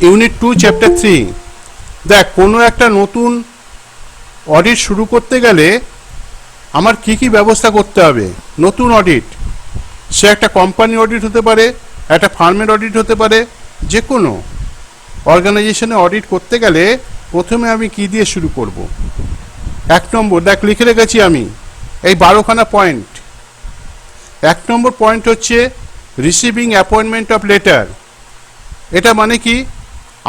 Unit 2 chapter 3। দেখ, কোনো একটা নতুন অডিট শুরু করতে গেলে আমার কি কি ব্যবস্থা করতে হবে। নতুন অডিট, সে একটা কোম্পানি অডিট হতে পারে, একটা ফার্মের অডিট হতে পারে, যে কোনো অর্গানাইজেশনে অডিট করতে গেলে প্রথমে আমি কি দিয়ে শুরু করব। 1 নম্বর, দেখ লিখে রেখেছি আমি এই 12খানা পয়েন্ট। 1 নম্বর পয়েন্ট হচ্ছে রিসিভিং অ্যাপয়েন্টমেন্ট অফ লেটার। এটা মানে কি,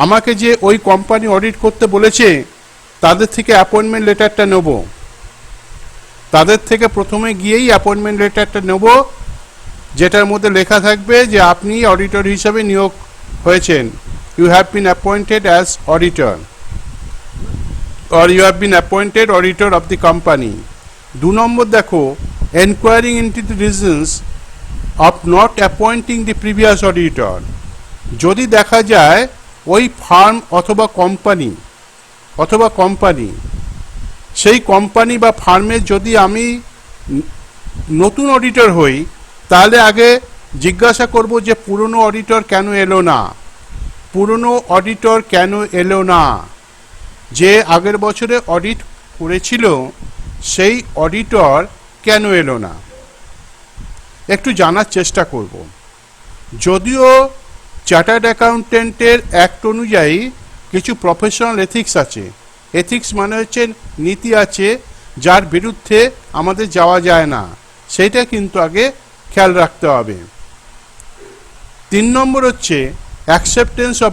আমাকে যে ওই কোম্পানি অডিট করতে বলেছে তাদের থেকে অ্যাপয়েন্টমেন্ট লেটারটা নেব। তাদের থেকে প্রথমে গিয়েই অ্যাপয়েন্টমেন্ট লেটারটা নেব, যেটার মধ্যে লেখা থাকবে যে আপনি অডিটর হিসাবে নিয়োগ হয়েছেন, you have been appointed as auditor or you have been appointed auditor of the company. 2 নম্বর দেখো, enquiring into the reasons of not appointing the previous auditor. যদি দেখা যায় ওই ফার্ম অথবা কোম্পানি সেই কোম্পানি বা ফার্মের যদি আমি নতুন অডিটর হই, তাহলে আগে জিজ্ঞাসা করব যে পুরনো অডিটর কেন এলো না, যে আগের বছরে অডিট করেছিল সেই অডিটর কেন এলো না, একটু জানার চেষ্টা করব। যদিও চার্টার্ড অ্যাকাউন্টেন্টের অ্যাক্ট অনুযায়ী কিছু প্রফেশনাল এথিক্স আছে। এথিক্স মানে হচ্ছে নীতি আছে যার বিরুদ্ধে আমাদের যাওয়া যায় না, সেইটা কিন্তু আগে খেয়াল রাখতে হবে। 3 নম্বর হচ্ছে অ্যাকসেপ্টেন্স অফ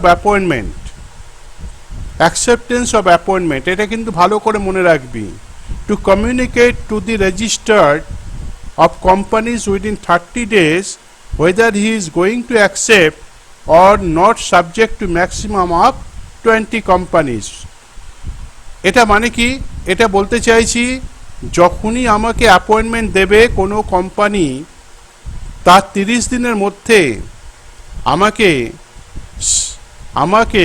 অ্যাপয়েন্টমেন্ট। এটা কিন্তু ভালো করে মনে রাখবি। To communicate to the registered of companies within 30 days whether he is going to accept or not subject to maximum of 20 companies. এটা মানে কি, এটা বলতে চাইছি যখনই আমাকে অ্যাপয়েন্টমেন্ট দেবে কোনো কোম্পানি, তার 30 দিনের মধ্যে আমাকে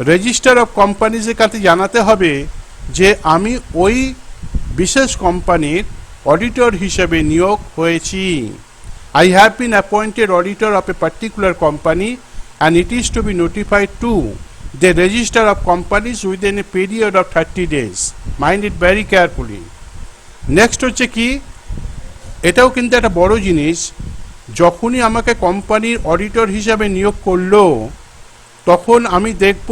রেজিস্টার অফ কোম্পানিজের কাছে জানাতে হবে যে আমি ওই বিশেষ কোম্পানির অডিটর হিসেবে নিয়োগ হয়েছি। I have been appointed auditor of a particular company and it is to be notified to the register of companies within a period of 30 days. Mind it very carefully. Next হচ্ছে কি, এটাও কিন্তু একটা বড় জিনিস, যখনই আমাকে কোম্পানির অডিটর হিসাবে নিয়োগ করলো তখন আমি দেখব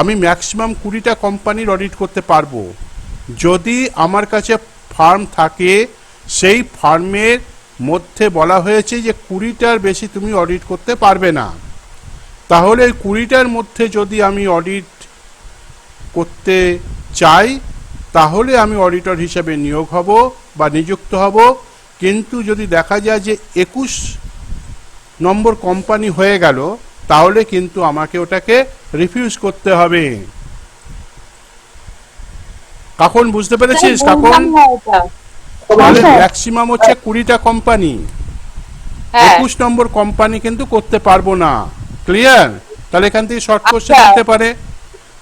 আমি ম্যাক্সিমাম 20টা কোম্পানির অডিট করতে পারবো। যদি আমার কাছে ফার্ম থাকে, সেই ফার্মের মধ্যে বলা হয়েছে যে 20টার বেশি তুমি অডিট করতে পারবে না, তাহলে 20টার মধ্যে যদি আমি অডিট করতে চাই তাহলে আমি অডিটর হিসেবে নিয়োগ হব বা নিযুক্ত হব। কিন্তু যদি দেখা যায় যে 21 নম্বর কোম্পানি হয়ে গেল, তাহলে কিন্তু আমাকে ওটাকে রিফিউজ করতে হবে। কখন বুঝতে পেরেছিস? কখন তাহলে ম্যাক্সিমাম হচ্ছে 20টা কোম্পানি, 21 নম্বর কোম্পানি কিন্তু করতে পারবো না। ক্লিয়ার? তাহলে এখান থেকে শর্ট কোশ্চেন দিতে পারে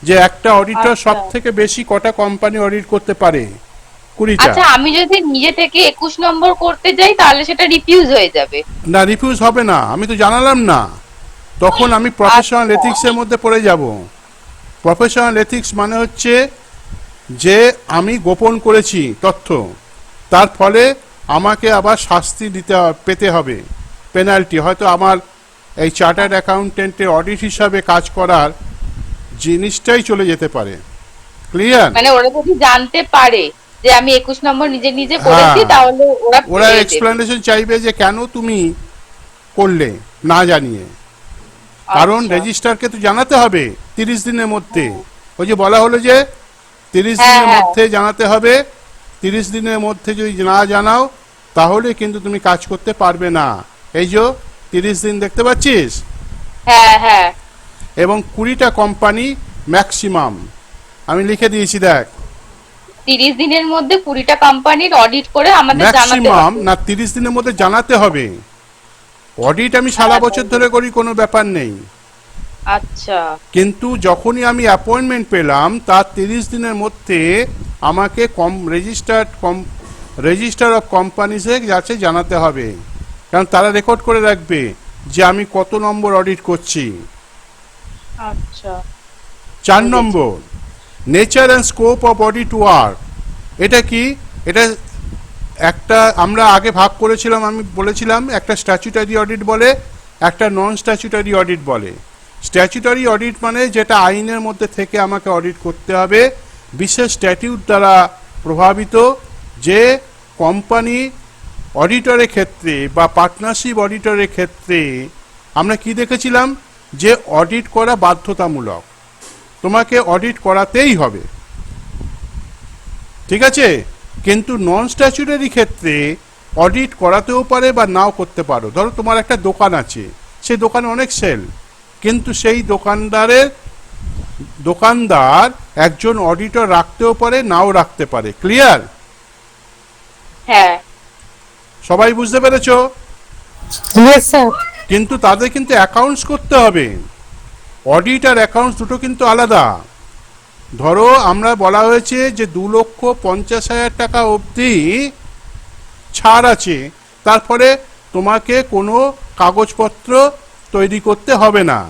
যে একটা অডিটর সব থেকে বেশি কটা কোম্পানি অডিট করতে পারে? 20টা। আচ্ছা, আমি যদি নিজে থেকে 21 নম্বর করতে যাই তাহলে সেটা রিফিউজ হয়ে যাবে? না, রিফিউজ হবে না, আমি তো জানালাম না। তখন আমি প্রফেশনাল এথিক্সের মধ্যে পড়ে যাব। প্রফেশনাল এথিক্স মানে হচ্ছে যে আমি গোপন করেছি তথ্য, তার ফলে আমাকে আবার শাস্তি পেতে হবে, পেনাল্টি। হয়তো আমার এই চার্টার্ড অ্যাকাউন্টেন্টের অডিট হিসাবে কাজ করার জিনিসটাই চলে যেতে পারে। ক্লিয়ার? মানে ওরা যদি জানতে পারে যে আমি 21 নম্বর নিজে করেছি, তাহলে ওরা এক্সপ্লেনেশন চাইবে যে কেন তুমি করলে না জানিয়ে। কারণ রেজিস্ট্রারকে তো জানাতে হবে 30 দিনের মধ্যে। ওই যে বলা হলো যে 30 দিনের মধ্যে জানাতে হবে। 30 দিনের মধ্যে যদি না জানাও তাহলে কিন্তু তুমি কাজ করতে পারবে না। এই যে 30 দিন দেখতে পাচ্ছিস? হ্যাঁ। এবং 20টা কোম্পানি ম্যাক্সিমাম আমি লিখে দিয়েছি। দেখ, 30 দিনের মধ্যে 20টা কোম্পানির অডিট করে আমাদের জানাতে হবে। ম্যাক্সিমাম না, 30 দিনের মধ্যে জানাতে হবে। অডিট আমি সারা বছর ধরে করি, কোনো ব্যাপার নেই। আচ্ছা। কিন্তু যখনই আমি অ্যাপয়েন্টমেন্ট পেলাম তার 30 দিনের মধ্যে আমাকে রেজিস্টার অফ কোম্পানিজে যাচ্ছে জানাতে হবে, কারণ তারা রেকর্ড করে রাখবে যে আমি কত নম্বর অডিট করছি। আচ্ছা, 4 বুঝেছি। Number, nature and scope of audit work. এটা কি? এটা একটা আমরা আগে ভাগ করেছিলাম, আমি বলেছিলাম একটা স্ট্যাচুটারি অডিট বলে, একটা নন স্ট্যাচুটারি অডিট বলে। স্ট্যাচুটারি অডিট মানে যেটা আইনের মধ্যে থেকে আমাকে অডিট করতে হবে, বিশেষ স্ট্যাটিউট দ্বারা প্রভাবিত, যে কোম্পানি অডিটরের ক্ষেত্রে বা পার্টনারশিপ অডিটরের ক্ষেত্রে আমরা কি দেখেছিলাম, যে অডিট করা বাধ্যতামূলক, তোমাকে অডিট করাতেই হবে, ঠিক আছে? কিন্তু নন স্ট্যাচুটারি ক্ষেত্রে অডিট করাতেও পারে বা নাও করতে পারো। ধরো তোমার একটা দোকান আছে, সেই দোকানে অনেক সেল, কিন্তু সেই দোকানদার একজন অডিটর রাখতেও পারে, নাও রাখতে পারে। ক্লিয়ার? হ্যাঁ। সবাই বুঝতে পেরেছো? Yes, sir. কিন্তু তাদের কিন্তু অ্যাকাউন্টস করতে হবে। অডিট আর অ্যাকাউন্টস দুটো কিন্তু আলাদা। ধরো আমরা বলা হয়েছে যে 2,50,000 টাকা অবধি ছাড় আছে, তারপরে তোমাকে কোনো কাগজপত্র তৈরি করতে হবে না।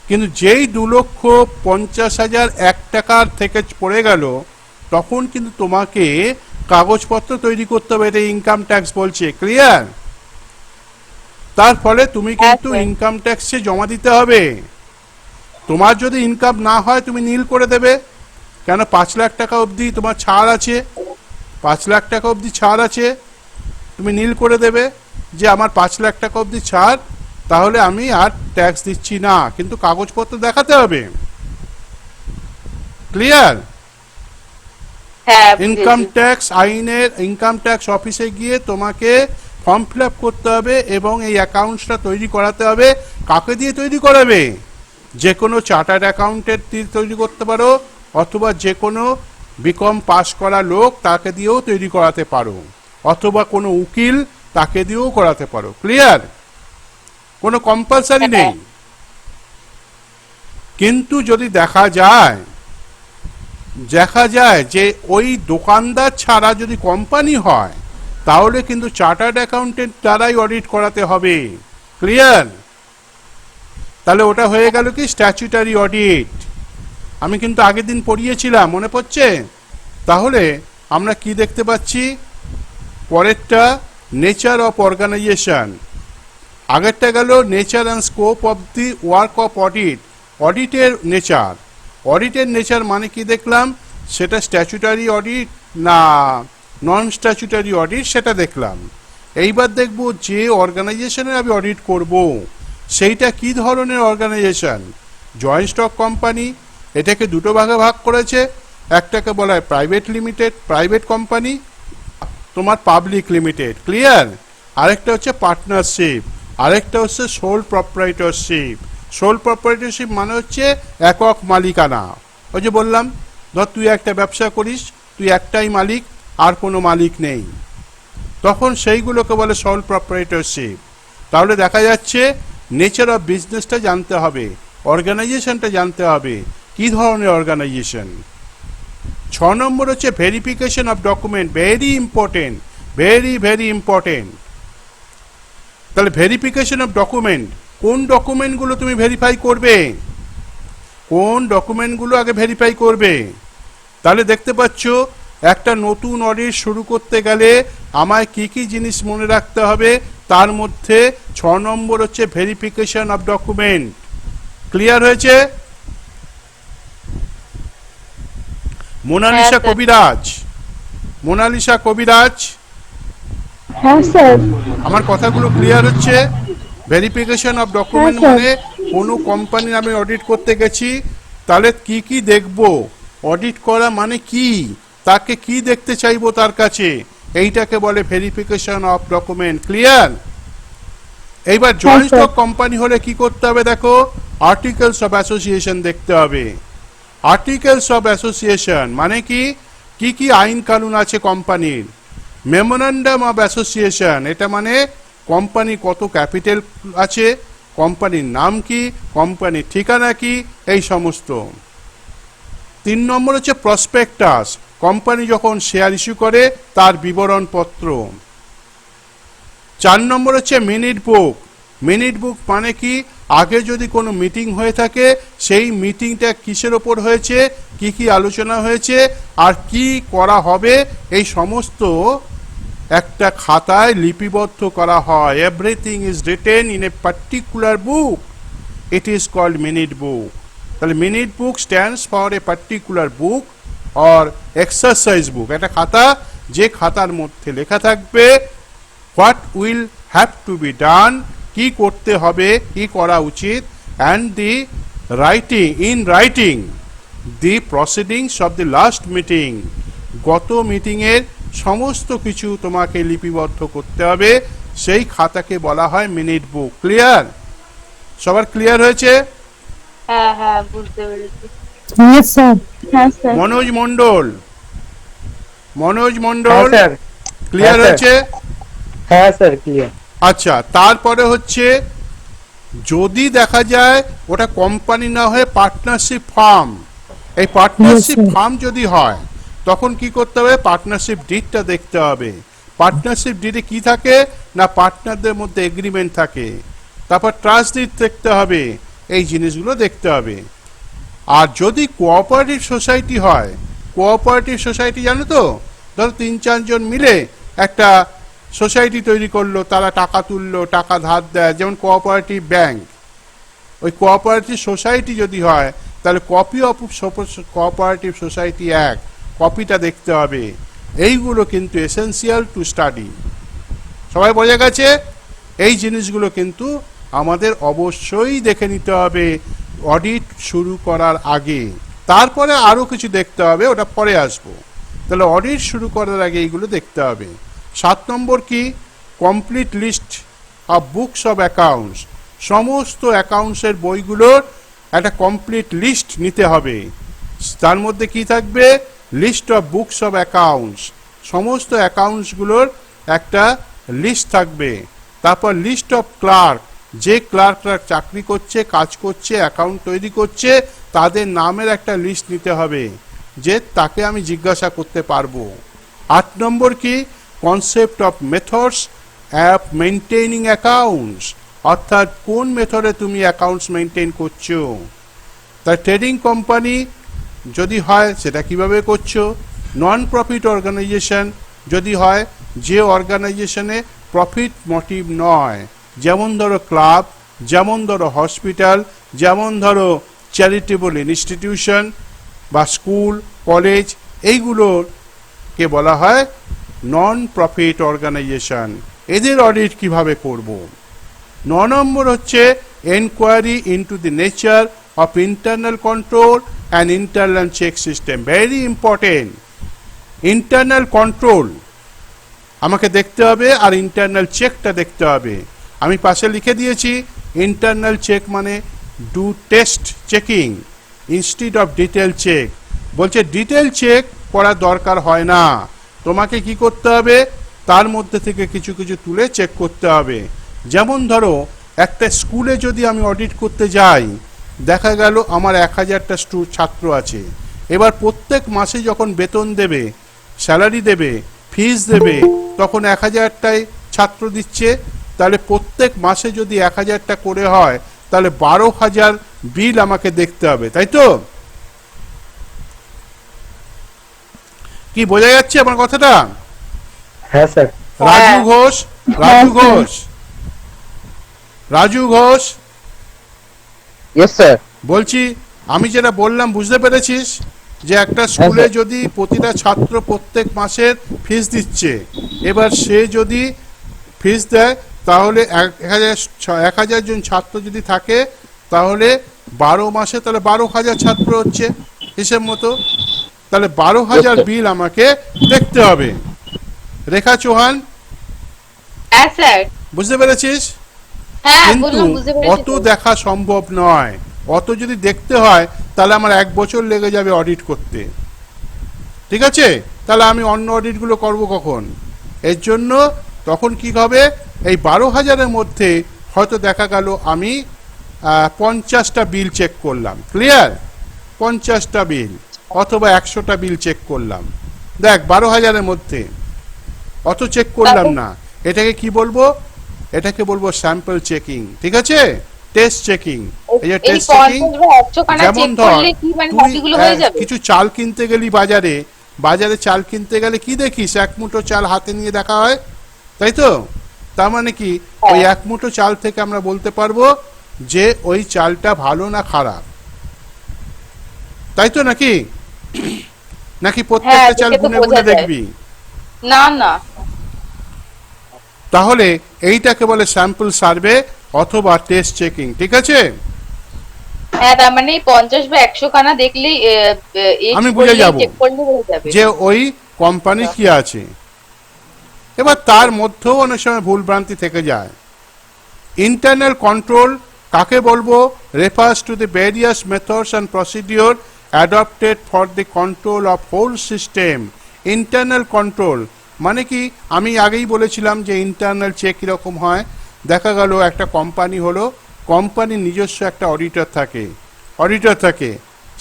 কিন্তু যেই 2,50,001 টাকার থেকে পড়ে গেল, তখন কিন্তু তোমাকে কাগজপত্র তৈরি করতে হবে। এটা ইনকাম ট্যাক্স বলছে। ক্লিয়ার? তার ফলে তুমি কিন্তু স্যার। ইনকাম ট্যাক্সে জমা দিতে হবে। তোমার যদি ইনকাম না হয় তুমি নীল করে দেবে, কেন 5 লাখ টাকা অবধি তোমার ছাড় আছে, 5 লাখ টাকা অবধি ছাড় আছে, তুমি নীল করে দেবে যে আমার 5 লাখ টাকা অবধি ছাড়, তাহলে আমি আর ট্যাক্স দিচ্ছি না, কিন্তু কাগজপত্র দেখাতে হবে। ক্লিয়ার? হ্যাঁ, ইনকাম বুঝেছি। ট্যাক্স আইনের ইনকাম ট্যাক্স অফিসে গিয়ে তোমাকে ফর্ম ফিল আপ করতে হবে এবং এই অ্যাকাউন্টসটা তৈরি করাতে হবে। কাকে দিয়ে তৈরি করাবে? যে কোনো চার্টার্ড অ্যাকাউন্টেন্ট দিয়ে তৈরি করতে পারো, অথবা যে কোনো বিকম পাস করা লোক তাকে দিয়েও তৈরি করাতে পারো, অথবা কোনো উকিল তাকে দিয়েও করাতে পারো। ক্লিয়ার? কোনো কম্পালসারি নেই। কিন্তু যদি দেখা যায় যে ওই দোকানদার ছাড়া যদি কোম্পানি হয়, তাহলে কিন্তু চার্টার্ড অ্যাকাউন্টেন্ট দ্বারাই অডিট করাতে হবে। ক্লিয়ার? তাহলে ওটা হয়ে গেল কি স্ট্যাচুটারি অডিট। আমি কিন্তু আগের দিন পড়িয়েছিলাম, মনে পড়ছে? তাহলে আমরা কি দেখতে পাচ্ছি? পরেরটা নেচার অফ অর্গানাইজেশন। আগেরটা গেল nature and scope of the work of audit. অডিটের নেচার, অডিটের নেচার মানে কি দেখলাম, সেটা স্ট্যাচুটারি অডিট না নন স্ট্যাচুটারি অডিট সেটা দেখলাম। এইবার দেখব যে অর্গানাইজেশনের আমি অডিট করব সেইটা কি ধরনের অর্গানাইজেশন। জয়েন্ট স্টক কোম্পানি, এটাকে দুটো ভাগে ভাগ করেছে। একটাকে বলা হয় প্রাইভেট কোম্পানি, তোমার পাবলিক লিমিটেড। ক্লিয়ার? আরেকটা হচ্ছে পার্টনারশিপ, আরেকটা হচ্ছে সোল প্রপ্রাইটরশিপ। সোল প্রপ্রাইটরশিপ মানে হচ্ছে একক মালিকানা। ওই যে বললাম, ধর তুই একটা ব্যবসা করিস, তুই একটাই মালিক, আর কোনো মালিক নেই, তখন সেইগুলোকে বলে সোল প্রপ্রাইটরশিপ। তাহলে দেখা যাচ্ছে নেচার অফ বিজনেসটা জানতে হবে, অর্গানাইজেশনটা জানতে হবে, কি ধরনের অর্গানাইজেশন। 6 নম্বর হচ্ছে verification of document. Very important, very important. তাহলে ভেরিফিকেশন অফ ডকুমেন্ট, কোন ডকুমেন্টগুলো তুমি ভেরিফাই করবে, কোন ডকুমেন্টগুলো আগে ভেরিফাই করবে। তাহলে দেখতে পাচ্ছ একটা নতুন অডিট শুরু করতে গেলে আমায় কি কি জিনিস মনে রাখতে হবে, তার মধ্যে 6 নম্বর হচ্ছে ভেরিফিকেশন অফ ডকুমেন্ট। ক্লিয়ার হয়েছে? মোনালিসা স্যার। কবিরাজ, মোনালিসা কবিরাজ, হ্যাঁ স্যার। আমার কথাগুলো ক্লিয়ার হচ্ছে? ভেরিফিকেশন অফ হ্যাঁ ডকুমেন্ট স্যার। মানে কোনো কোম্পানির আমি অডিট করতে গেছি, তাহলে কি কি দেখব, অডিট করা মানে কি, তাকে কি দেখতে চাইবো তার কাছে, এইটাকে বলে ভেরিফিকেশন অফ ডকুমেন্ট। ক্লিয়ার? এইবার জয়েন্ট স্যার। স্টক কোম্পানি হলে কি করতে হবে দেখো, আর্টিকেলস অফ অ্যাসোসিয়েশন দেখতে হবে। আর্টিকেলস অফ অ্যাসোসিয়েশন মানে কি কি আইন কানুন আছে কোম্পানির। মেমোরান্ডাম অফ অ্যাসোসিয়েশন, এটা মানে কোম্পানি কত ক্যাপিটাল আছে, কোম্পানির নাম কি, কোম্পানির ঠিকানা কি, এই সমস্ত। 3 নম্বর হচ্ছে প্রসপেক্টাস, কোম্পানি যখন শেয়ার ইস্যু করে তার বিবরণপত্র। 4 নম্বর হচ্ছে মিনিট বুক। মিনিট বুক মানে কি, আগে যদি কোনো মিটিং হয়ে থাকে সেই মিটিংটা কিসের ওপর হয়েছে, কি কি আলোচনা হয়েছে আর কি করা হবে, এই সমস্ত একটা খাতায় লিপিবদ্ধ করা হয়। Everything is written in a particular book, it is called minute book. তাহলে minute book stands for a particular book or exercise book, একটা খাতা যে খাতার মধ্যে লেখা থাকবে what will have to be done, কি করতে হবে, কি করা উচিত, and the writing the proceedings of the last meeting, গত মিটিংয়ের সমস্ত কিছু তোমাকে লিপিবদ্ধ করতে হবে, সেই খাতাকে বলা হয় মিনিট বুক। ক্লিয়ার? সবার ক্লিয়ার হয়েছে? হ্যাঁ হ্যাঁ বুঝতে পেরেছি। Yes, sir. হ্যাঁ স্যার। মনোজ মন্ডল, হ্যাঁ স্যার। ক্লিয়ার হ্যাঁ, হয়েছে? হ্যাঁ স্যার ক্লিয়ার। আচ্ছা, তারপরে হচ্ছে যদি দেখা যায় ওটা কোম্পানি না হয়ে পার্টনারশিপ ফার্ম, এই পার্টনারশিপ Yes, sir. ফার্ম যদি হয় তখন কি করতে হবে, পার্টনারশিপ ডিডটা দেখতে হবে। পার্টনারশিপ ডিডে কি থাকে না, পার্টনারদের মধ্যে এগ্রিমেন্ট থাকে, তারপর ট্রাস্ট ডিড দেখতে হবে, এই জিনিসগুলো দেখতে হবে। আর যদি কোঅপারেটিভ সোসাইটি হয়, কোঅপারেটিভ সোসাইটি জানো তো, ধরো 3-4 জন মিলে একটা সোসাইটি তৈরি করলো, তারা টাকা তুললো, টাকা ধার দেয়, যেমন কোঅপারেটিভ ব্যাংক। ওই কোঅপারেটিভ সোসাইটি যদি হয় তাহলে copy of cooperative society act, কপিটা দেখতে হবে। এইগুলো কিন্তু এসেনশিয়াল টু স্টাডি। সবাই বোঝা গেছে? এই জিনিসগুলো কিন্তু আমাদের অবশ্যই দেখে নিতে হবে অডিট শুরু করার আগে। তারপরে আরও কিছু দেখতে হবে, ওটা পরে আসবো। তাহলে অডিট শুরু করার আগে এইগুলো দেখতে হবে। 7 নম্বর কি, complete list of books of accounts, সমস্ত অ্যাকাউন্টসের বইগুলোর একটা কমপ্লিট লিস্ট নিতে হবে। তার মধ্যে কি থাকবে, list of books of accounts, সমস্ত অ্যাকাউন্টসগুলোর একটা লিস্ট থাকবে। তারপর লিস্ট অফ ক্লার্ক, যে ক্লার্করা চাকরি করছে, কাজ করছে, অ্যাকাউন্ট তৈরি করছে, তাদের নামের একটা লিস্ট নিতে হবে, যে তাকে আমি জিজ্ঞাসা করতে পারবো। 8 নম্বর কি, concept of methods of maintaining accounts, অর্থাৎ কোন মেথডে তুমি অ্যাকাউন্টস মেনটেন করছো। তার ট্রেডিং কোম্পানি যদি হয় সেটা কিভাবে করছো, নন প্রফিট অর্গানাইজেশন যদি হয়, যে অর্গানাইজেশনে প্রফিট মোটিভ নয়, যেমন ধরো ক্লাব, যেমন ধরো হসপিটাল, যেমন ধরো চ্যারিটেবল ইনস্টিটিউশন বা স্কুল, কলেজ, এইগুলোকে বলা হয় নন প্রফিট অর্গানাইজেশন। এদের অডিট কিভাবে করব। 9 নম্বর হচ্ছে enquiry into the nature of internal control and internal check system, very important. Internal control আমাকে দেখতে হবে আর ইন্টারনাল চেকটা দেখতে হবে। আমি পাশে লিখে দিয়েছি, ইন্টারনাল চেক মানে do test checking instead of detail check. বলছে ডিটেল চেক করার দরকার হয় না, তোমাকে কি করতে হবে, তার মধ্যে থেকে কিছু কিছু তুলে চেক করতে হবে। যেমন ধরো একটা স্কুলে যদি আমি অডিট করতে যাই, দেখা গেল আমার 1000টা ছাত্র আছে, এবার প্রত্যেক মাসে যখন বেতন দেবে, স্যালারি দেবে, ফিস দেবে, তখন 1000টাই ছাত্র দিচ্ছে, তাহলে প্রত্যেক মাসে যদি 1000টা করে হয় তাহলে 12,000 বিল আমাকে দেখতে হবে, তাই তো? কি বোঝা যাচ্ছে আমার কথাটা? হ্যাঁ sir. Raju Ghosh, Raju Ghosh, Raju Ghosh, yes sir. বলছি আমি যেটা বললাম বুঝতে পেরেছিস? যে একটা স্কুলে যদি প্রতিটা ছাত্র প্রত্যেক মাসের ফিস দিচ্ছে, এবার সে যদি ফিস দেয় তাহলে 1000 জন ছাত্র যদি থাকে তাহলে 12 মাসে তাহলে 12,000 ছাত্র হচ্ছে হিসেব মতো, তাহলে 12,000 বিল আমাকে দেখতে হবে। রেখা চৌহান, হ্যাঁ স্যার। বুঝতে পেরেছিস? হ্যাঁ কিন্তু বললাম বুঝতে পেরেছি অত তো। দেখা সম্ভব নয়, অত যদি দেখতে হয় তাহলে আমার 1 বছর লেগে যাবে অডিট করতে, ঠিক আছে? তাহলে আমি অন্য অডিটগুলো করব কখন? এর জন্য তখন কি হবে, এই 12,000-এর মধ্যে হয়তো দেখা গেল আমি 50টা বিল চেক করলাম, ক্লিয়ার? 50টা বিল অথবা 100টা বিল চেক করলাম, দেখ 12,000-এর মধ্যে অত চেক করলাম না, এটাকে কি বলবো, এটাকে বলবো স্যাম্পল চেকিং, ঠিক আছে? Test checking. এই যে এই টেস্ট চেকিং, 50 বা 100 খানা যেমন চেক ধর করলে কি মানে তুই বাকিগুলো হয়ে যাবে? কিছু চাল কিনতে গেলি বাজারে, বাজারে চাল কিনতে গেলে কি দেখিস, এক মুঠো চাল হাতে নিয়ে দেখা হয়, তাই তো? তার মানে কি ওই এক মুঠো চাল থেকে আমরা বলতে পারবো যে ওই চালটা ভালো না খারাপ, তাই তো? নাকি নাকি প্রত্যেকটা চাল দেখে তো গুনে বোঝা গুনে যায়। দেখবি? না না, তাহলে এইটাকে বলে স্যাম্পল সার্ভে অথবা টেস্ট চেকিং, ঠিক আছে? হ্যাঁ তার মানে এই 50 বা 100 খানা দেখলেই আমি বুঝে যাব চেক করলে হয়ে যাবে। যে ওই কোম্পানি কি আছে। এবার তার মধ্যেও অনেক সময় ভুল ভ্রান্তি থেকে যায়। ইন্টারনাল কন্ট্রোল কাকে বলবো? Refers to the various methods and procedure adopted for the control of whole system. Internal control মানে কি, আমি আগেই বলেছিলাম যে ইন্টারনাল চেক কীরকম হয়। দেখা গেল একটা কোম্পানি হলো, কোম্পানির নিজস্ব একটা অডিটর থাকে,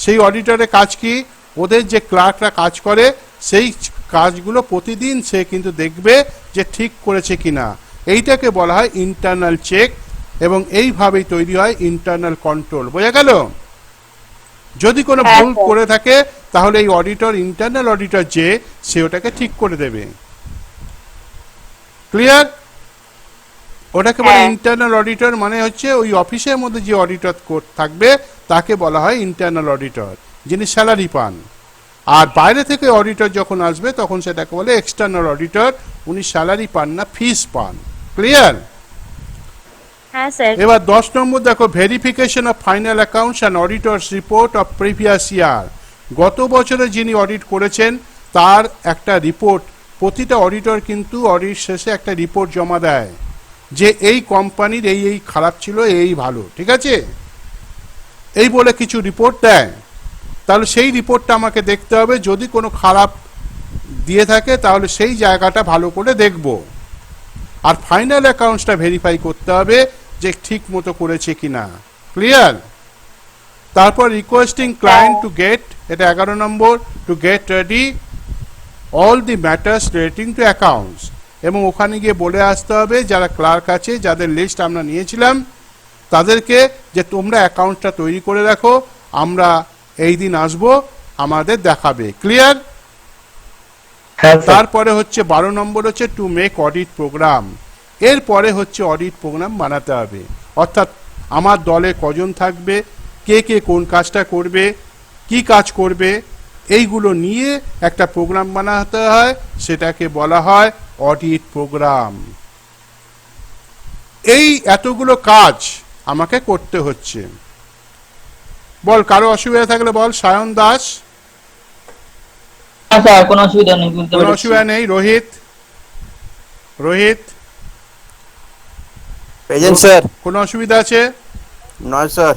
সেই অডিটরের কাজ কি, ওদের যে ক্লার্করা কাজ করে সেই কাজগুলো প্রতিদিন সে কিন্তু দেখবে যে ঠিক করেছে কিনা। এইটাকে বলা হয় ইন্টারনাল চেক, এবং এইভাবেই তৈরি হয় ইন্টারনাল কন্ট্রোল। বোঝা গেল? যদি কোনো ভুল করে থাকে তাহলে এই অডিটর, ইন্টারনাল অডিটর যে, সে ওটাকে ঠিক করে দেবে। ক্লিয়ার? ওটাকে বলে ইন্টারনাল অডিটর, মানে হচ্ছে ওই অফিসের মধ্যে যে অডিটর থাকবে তাকে বলা হয় ইন্টারনাল অডিটর, যিনি স্যালারি পান। আর বাইরে থেকে অডিটর যখন আসবে তখন সেটাকে বলে এক্সটার্নাল অডিটর, উনি স্যালারি পান না, ফিস পান। ক্লিয়ার? হ্যাঁ স্যার। এবার 10 নম্বর দেখো, verification of final accounts and auditors report of previous year. গত বছরে যিনি অডিট করেছেন তার একটা রিপোর্ট, প্রতিটা অডিটর কিন্তু অডিট শেষে একটা রিপোর্ট জমা দেয় যে এই কোম্পানির এই এই খারাপ ছিল, এই ভালো, ঠিক আছে, এই বলে কিছু রিপোর্ট দেয়। তাহলে সেই রিপোর্টটা আমাকে দেখতে হবে, যদি কোনো খারাপ দিয়ে থাকে তাহলে সেই জায়গাটা ভালো করে দেখব। আর ফাইনাল অ্যাকাউন্টসটা ভেরিফাই করতে হবে যে ঠিক মতো করেছে কিনা। ক্লিয়ার? তারপর রিকোয়েস্টিং ক্লায়েন্ট টু গেট, এটা 11 number, to get ready all the matters relating to accounts. এবং ওখানে গিয়ে বলে আসতে হবে যারা ক্লার্ক আছে, যাদের লিস্ট আমরা নিয়েছিলাম, তাদেরকে যে তোমরা অ্যাকাউন্টটা তৈরি করে রাখো, আমরা এই দিন আসবো, আমাদের দেখাবে। ক্লিয়ার? তারপরে হচ্ছে 12 নম্বর হচ্ছে টু মেক অডিট প্রোগ্রাম। এরপরে হচ্ছে অডিট প্রোগ্রাম বানাতে হবে, অর্থাৎ আমার দলে কজন থাকবে, কে কে কোন কাজটা করবে, কি কাজ করবে, এইগুলো নিয়ে একটা প্রোগ্রাম বানাতে হয়, সেটাকে বলা হয় অডিট প্রোগ্রাম। এই এতগুলো কাজ আমাকে করতে হচ্ছে। বল, কারো অসুবিধা থাকলে বল। সায়ন দাস? স্যার কোনো অসুবিধা নেই, কোনো অসুবিধা নেই। রোহিত? Present sir. কোনো অসুবিধা আছে? নয় স্যার।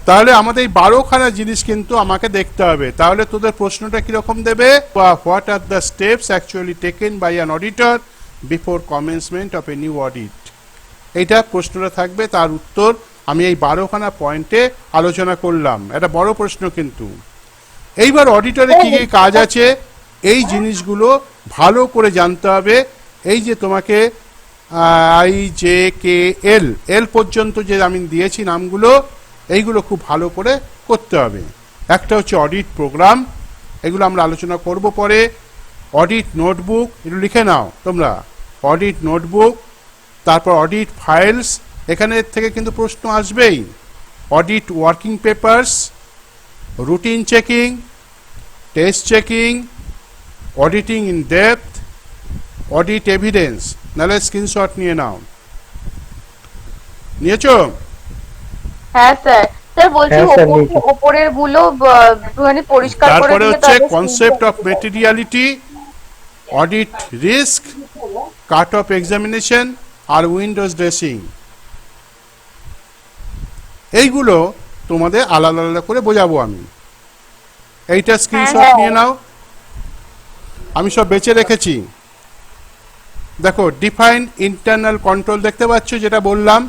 তাহলে আমাদের এই 12খানা জিনিস কিন্তু আমাকে দেখতে হবে। তাহলে তোদের প্রশ্নটা কিরকম দেবে? What are the steps actually taken by an auditor before commencement of a new audit. এইটা প্রশ্নটা থাকবে, তার উত্তর আমি এই 12খানা পয়েন্টে আলোচনা করলাম। এটা বড় প্রশ্ন কিন্তু। এইবার অডিটরে কি কি কাজ আছে এই জিনিসগুলো ভালো করে জানতে হবে। এই যে তোমাকে IJKL এল পর্যন্ত যে আমি দিয়েছি নামগুলো, এইগুলো খুব ভালো করে করতে হবে। একটা হচ্ছে অডিট প্রোগ্রাম, এগুলো আমরা আলোচনা করব পরে। অডিট নোটবুক, এগুলো লিখে নাও তোমরা, অডিট নোটবুক। তারপর অডিট ফাইলস, এখানে থেকে কিন্তু প্রশ্ন আসবেই। Audit working papers, routine checking, test checking, auditing in depth, audit evidence. নাহলে স্ক্রিনশট নিয়ে নাও। নিয়েছো? হ্যাঁ স্যার। স্যার বলছি হ্যাঁ, স্যার, নিয়েছি। উপরের গুলো একটুখানি পরিষ্কার করে তারপরে দিলে হচ্ছে তাহলে concept of materiality, audit risk, cut off examination আর উইন্ডোজ ড্রেসিং। এইগুলো তোমাদের আলাদা আলাদা করে বোঝাবো আমি। এইটা স্ক্রিনশট নিয়ে নাও, আমি সব বেঁচে রেখেছি। দেখো, ডিফাইন ইন্টারনাল কন্ট্রোল দেখতে পাচ্ছ, যেটা বললাম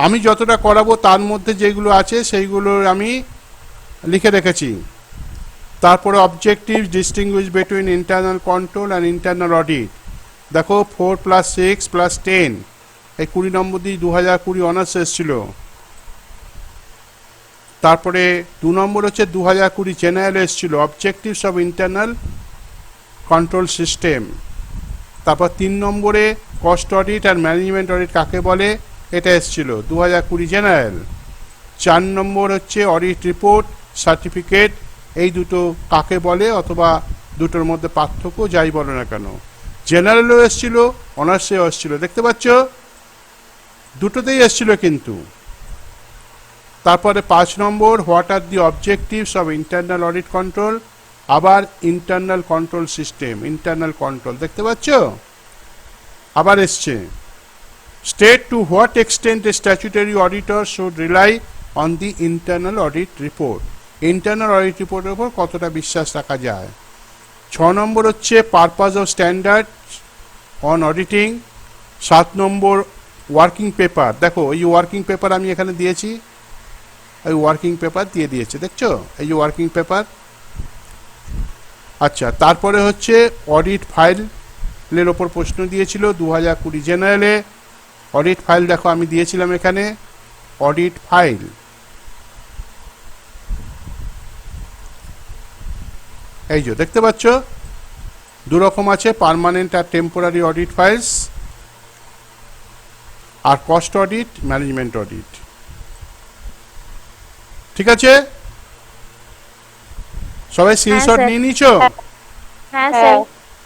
আমি যতটা করাবো তার মধ্যে যেগুলো আছে সেইগুলো আমি লিখে রেখেছি। তারপরে objective, distinguish between internal control and internal audit. দেখো 4 + 6 + 10, এই 20 নম্বর দিয়ে 2020 অনার্স এসেছিল। তারপরে 2 নম্বর হচ্ছে 2020 জেনারেল এসেছিল, objectives of internal control system. তারপর 3 নম্বরে কস্ট অডিট আর ম্যানেজমেন্ট অডিট কাকে বলে, এটা এসেছিল 2020 জেনারেল। 4 নম্বর হচ্ছে অডিট রিপোর্ট সার্টিফিকেট, এই দুটো কাকে বলে অথবা দুটোর মধ্যে পার্থক্য যাই বলো না কেন। জেনারেলও এসেছিল, অনার্সেও এসেছিল, দেখতে পাচ্ছ দুটোতেই এসেছিল কিন্তু। তারপরে 5 number what are the objectives of internal audit control, আবার internal control system, internal control দেখতে পাচ্ছ আবার এসছে। State to what extent a statutory auditor should rely on the internal audit report, internal audit রিপোর্টের উপর কতটা বিশ্বাস রাখা যায়। 6 নম্বর হচ্ছে purpose of standard on auditing. 7 number working paper, দেখো এই ওয়ার্কিং পেপার আমি এখানে দিয়েছি, এই ওয়ার্কিং পেপার দিয়ে দিয়েছে দেখছো, এই যে ওয়ার্কিং পেপার। আচ্ছা, তারপরে হচ্ছে অডিট ফাইলের ওপর প্রশ্ন দিয়েছিল 2020 জেনারেলে। অডিট ফাইল দেখো আমি দিয়েছিলাম এখানে, অডিট ফাইল। এই যে দেখতে পাচ্ছ দু রকম আছে, পার্মানেন্ট আর টেম্পোরারি অডিট ফাইলস, আর কস্ট অডিট, ম্যানেজমেন্ট অডিট। ঠিক আছে, সবাই স্ক্রিনশট স্যার। নিয়ে নিছো? হ্যাঁ স্যার।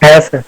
হ্যাঁ স্যার।